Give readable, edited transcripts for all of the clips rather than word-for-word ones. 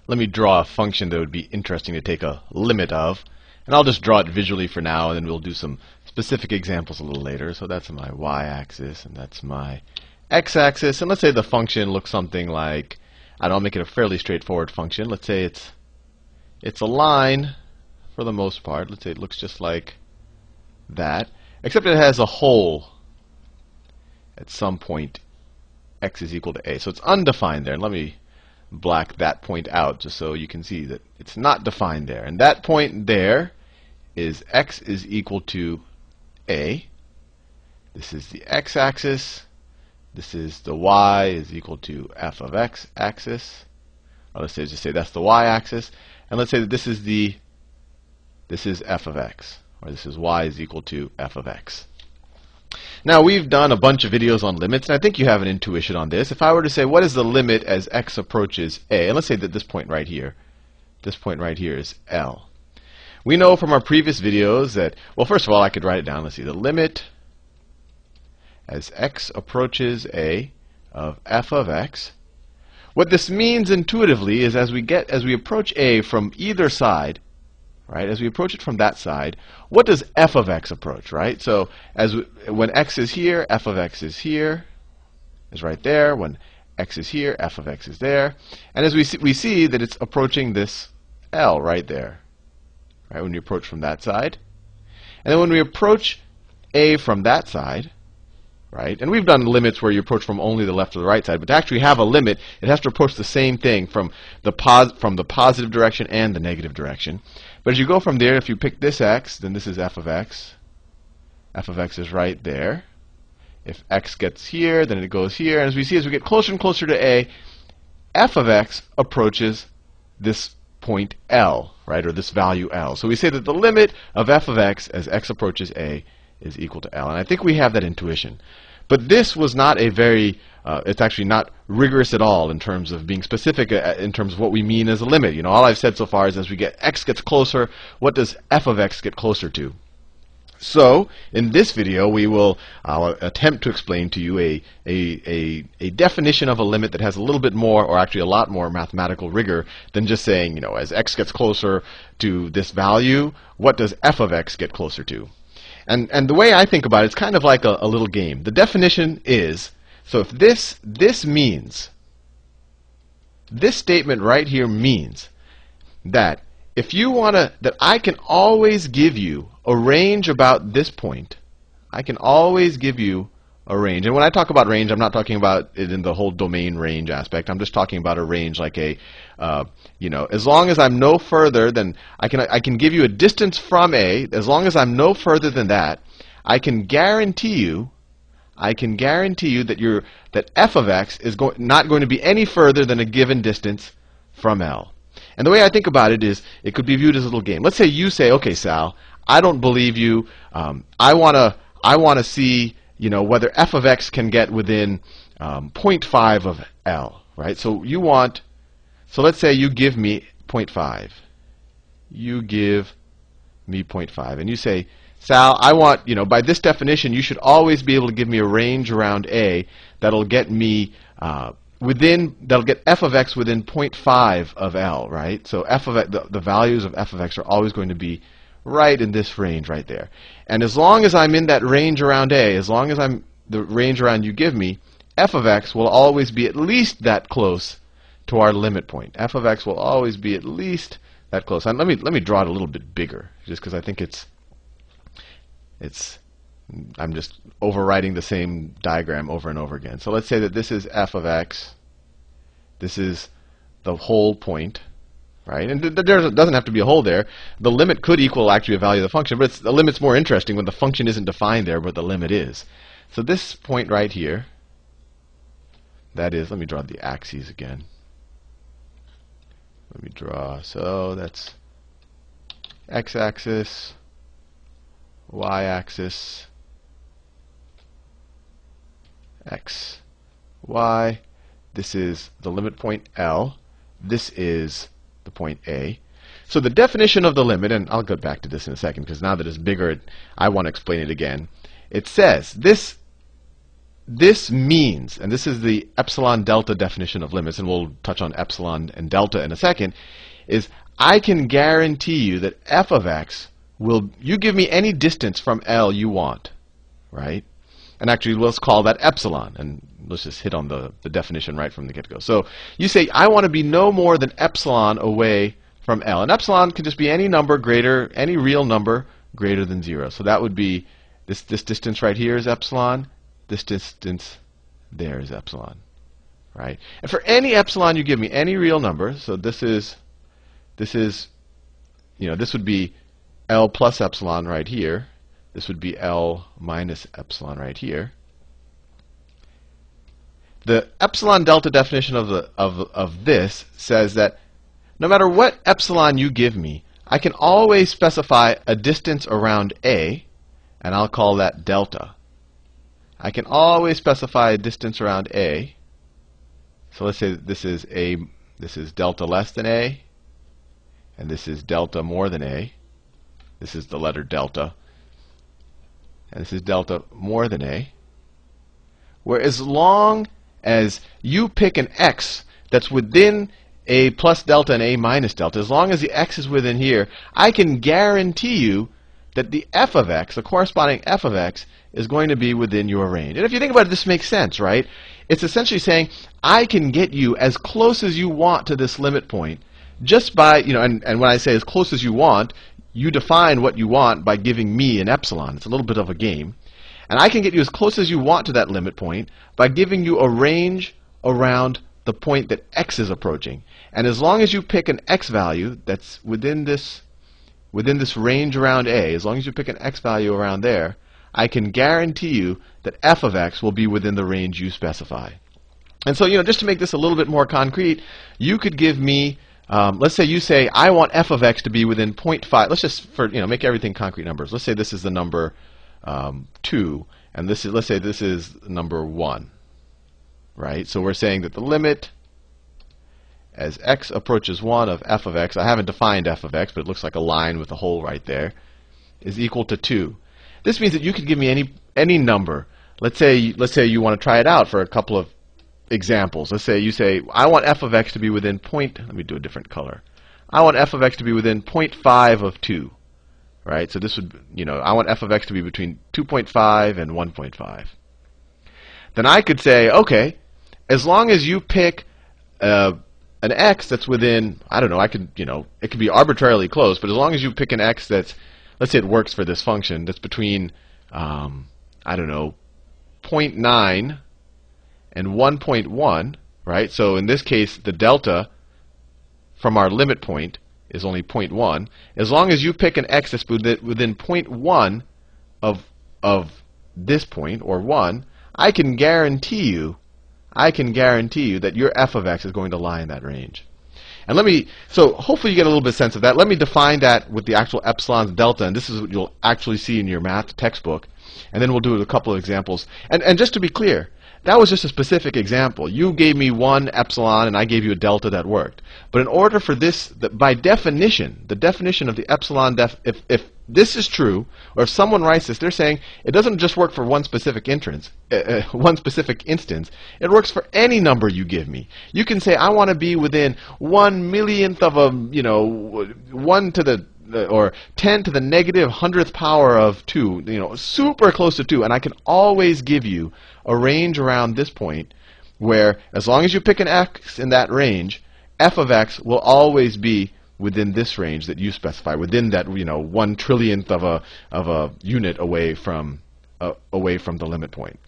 let me draw a function that would be interesting to take a limit of. And I'll just draw it visually for now, and then we'll do some specific examples a little later. So that's my y-axis, and that's my x-axis. And let's say the function looks something like, I'll make it a fairly straightforward function. Let's say it's a line for the most part. Let's say it looks just like that, except it has a hole at some point x is equal to a. So it's undefined there. And let me black that point out just so you can see that it's not defined there. And that point there is x is equal to a. This is the x-axis. This is the y is equal to f of x axis. Or let's say, just say that's the y-axis. And let's say that this is f of x, or this is y is equal to f of x. Now, we've done a bunch of videos on limits, and I think you have an intuition on this. If I were to say, what is the limit as x approaches a? And let's say that this point right here is L. We know from our previous videos that, well, first of all, I could write it down. Let's see, the limit as x approaches a of f of x. What this means intuitively is as we approach a from either side, right? As we approach it from that side, what does f of x approach, right? So when x is here, f of x is here, is right there. When x is here, f of x is there. And as we see that it's approaching this L right there, right? When you approach from that side. And then when we approach a from that side, right? And we've done limits where you approach from only the left or the right side, but to actually have a limit, it has to approach the same thing from the positive direction and the negative direction. But as you go from there, if you pick this x, then this is f of x. F of x is right there. If x gets here, then it goes here. And as we see, as we get closer and closer to a, f of x approaches this point L, right, or this value L. So we say that the limit of f of x as x approaches a is equal to L. And I think we have that intuition. But this was not a very, it's actually not rigorous at all in terms of being specific in terms of what we mean as a limit. You know, all I've said so far is as we get x gets closer, what does f of x get closer to? So, in this video, I'll attempt to explain to you a definition of a limit that has a little bit more, or actually a lot more mathematical rigor than just saying, you know, as x gets closer to this value, what does f of x get closer to? And the way I think about it, it's kind of like a little game. The definition is, so if this means, this statement right here means that if you want to, that I can always give you a range about this point. I can always give you a range. And when I talk about range, I'm not talking about it in the whole domain range aspect. I'm just talking about a range like a, you know, as long as I'm no further than, I can give you a distance from A. As long as I'm no further than that, I can guarantee you that f of x is not going to be any further than a given distance from L. And the way I think about it is, it could be viewed as a little game. Let's say you say, okay, Sal, I don't believe you. I want to see, you know, whether f of x can get within 0.5 of L, right? So let's say you give me 0.5. You give me 0.5, and you say, Sal, I want, you know, by this definition, you should always be able to give me a range around A that'll get me that'll get f of x within 0.5 of L, right? So the values of f of x are always going to be right in this range right there. And as long as I'm in that range around A, as long as I'm the range around you give me, f of x will always be at least that close to our limit point. F of x will always be at least that close. And let me draw it a little bit bigger, just because I think I'm just overwriting the same diagram over and over again. So let's say that this is f of x. This is the whole point, right? And there doesn't have to be a hole there. The limit could equal actually a value of the function, but the limit's more interesting when the function isn't defined there, but the limit is. So this point right here, that is, let me draw the axes again. Let me draw, so that's x-axis, y-axis, x, y. This is the limit point L. This is the point A. So the definition of the limit, and I'll go back to this in a second because now that it's bigger, I want to explain it again. It says this this means, and this is the epsilon delta definition of limits, and we'll touch on epsilon and delta in a second, is I can guarantee you that f of x will, you give me any distance from L you want, right? And actually, let's call that epsilon, and let's just hit on the definition right from the get-go. So you say, I want to be no more than epsilon away from L. And epsilon can just be any number greater, any real number greater than 0. So that would be, this distance right here is epsilon. This distance there is epsilon, right? And for any epsilon you give me, any real number, so this is, you know, this would be L plus epsilon right here. This would be L minus epsilon right here. The epsilon delta definition of this says that no matter what epsilon you give me, I can always specify a distance around A, and I'll call that delta. I can always specify a distance around A. So let's say this is delta less than A, and this is delta more than A. This is the letter delta. And this is delta more than A. Where as long as you pick an x that's within A plus delta and A minus delta, as long as the x is within here, I can guarantee you that the f of x, the corresponding f of x, is going to be within your range. And if you think about it, this makes sense, right? It's essentially saying, I can get you as close as you want to this limit point just by, you know, and when I say as close as you want, you define what you want by giving me an epsilon. It's a little bit of a game. And I can get you as close as you want to that limit point by giving you a range around the point that x is approaching. And as long as you pick an x value that's within this range around A, as long as you pick an x value around there, I can guarantee you that f of x will be within the range you specify. And so, you know, just to make this a little bit more concrete, you could give me, let's say you say, I want f of x to be within 0.5. Let's just, for, you know, make everything concrete numbers. Let's say this is the number 2, and this is, let's say this is number 1, right? So we're saying that the limit as x approaches 1 of f of x, I haven't defined f of x, but it looks like a line with a hole right there, is equal to 2. This means that you could give me any number. Let's say you want to try it out for a couple of examples. Let's say you say, I want f of x to be within let me do a different color. I want f of x to be within 0.5 of 2, right? So this would, you know, I want f of x to be between 2.5 and 1.5. Then I could say, okay, as long as you pick an x that's within, I don't know, I could, you know, it could be arbitrarily close, but as long as you pick an x that's, let's say it works for this function, that's between, I don't know, 0.9 and 1.1, right? So in this case, the delta from our limit point is only 0.1. As long as you pick an x that's within 0.1 of this point, or 1, I can guarantee you that your f of x is going to lie in that range. And so hopefully you get a little bit of sense of that. Let me define that with the actual epsilons and delta, and this is what you'll actually see in your math textbook. And then we'll do a couple of examples. And just to be clear, that was just a specific example. You gave me one epsilon and I gave you a delta that worked. But in order for this, by definition, the definition of the epsilon, if this is true, or if someone writes this, they're saying it doesn't just work for one specific instance. It works for any number you give me. You can say I want to be within 1/millionth of a, you know, 1 to the or 10 to the negative 100th power of 2, you know, super close to 2, and I can always give you a range around this point where, as long as you pick an x in that range, f of x will always be within this range that you specify, within that, you know, 1/trillionth of a unit away from the limit point.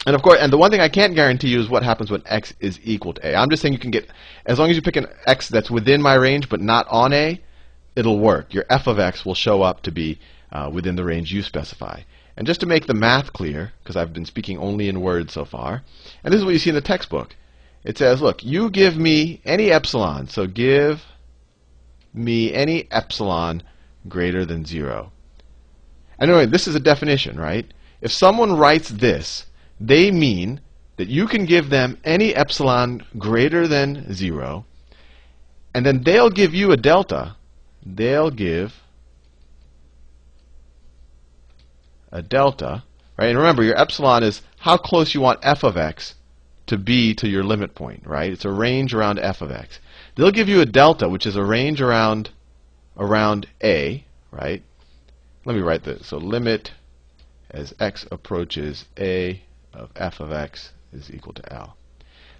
And of course, and the one thing I can't guarantee you is what happens when x is equal to a. I'm just saying you can get, as long as you pick an x that's within my range but not on a, it'll work. Your f of x will show up to be within the range you specify. And just to make the math clear, because I've been speaking only in words so far, and this is what you see in the textbook. It says, look, you give me any epsilon, so give me any epsilon greater than 0. And anyway, this is a definition, right? If someone writes this, they mean that you can give them any epsilon greater than 0, and then they'll give you a delta. They'll give a delta, right? And remember, your epsilon is how close you want f of x to be to your limit point, right? It's a range around f of x. They'll give you a delta, which is a range around a, right? Let me write this. So limit as x approaches a of f of x is equal to L.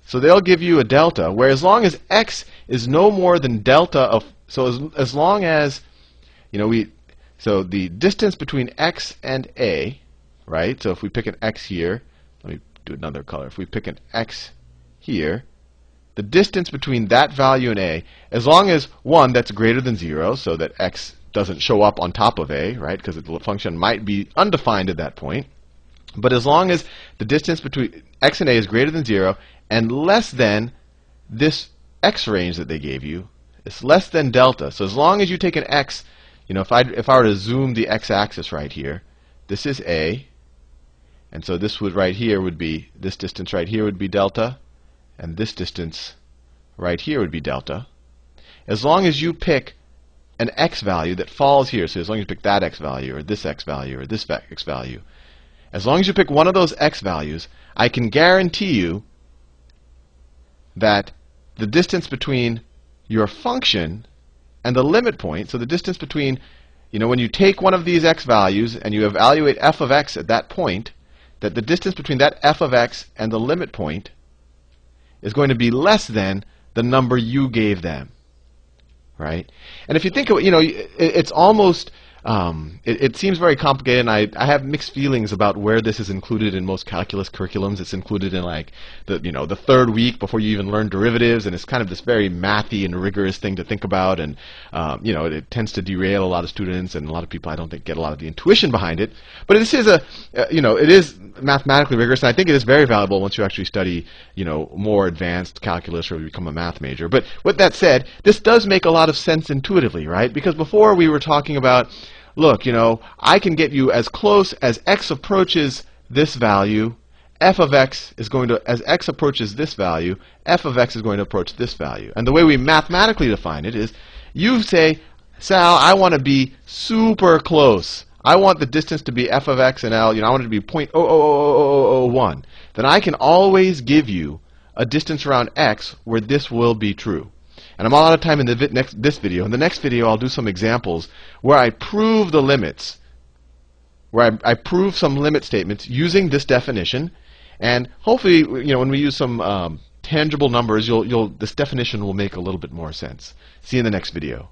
So they'll give you a delta where as long as x is no more than delta of, so as long as, you know, so the distance between x and a, right? So if we pick an x here, let me do another color. If we pick an x here, the distance between that value and a, as long as, one, that's greater than 0, so that x doesn't show up on top of a, right? Because the function might be undefined at that point. But as long as the distance between x and a is greater than 0 and less than this x range that they gave you, it's less than delta. So as long as you take an x, you know, if I were to zoom the x-axis right here, this is a, and so this would right here would be, this distance right here would be delta, and this distance right here would be delta. As long as you pick an x value that falls here, so as long as you pick that x value, or this x value, or this x value, as long as you pick one of those x values, I can guarantee you that the distance between your function and the limit point, so the distance between, you know, when you take one of these x values and you evaluate f of x at that point, that the distance between that f of x and the limit point is going to be less than the number you gave them, right? And if you think of it, you know, it's almost, it seems very complicated, and I have mixed feelings about where this is included in most calculus curriculums. It's included in like the third week before you even learn derivatives, and it's kind of this very mathy and rigorous thing to think about, and you know, it tends to derail a lot of students, and a lot of people I don't think get a lot of the intuition behind it. But this is you know, it is mathematically rigorous, and I think it is very valuable once you actually study, you know, more advanced calculus or become a math major. But with that said, this does make a lot of sense intuitively, right? Because before we were talking about, look, you know, I can get you as close as x approaches this value, f of x is going to, as x approaches this value, f of x is going to approach this value. And the way we mathematically define it is, you say, Sal, I want to be super close. I want the distance to be f of x and L, you know, I want it to be 0.0000001. Then I can always give you a distance around x where this will be true. And I'm all out of time in this video. In the next video, I'll do some examples where I prove the limits, where I prove some limit statements using this definition. And hopefully, you know, when we use some tangible numbers, this definition will make a little bit more sense. See you in the next video.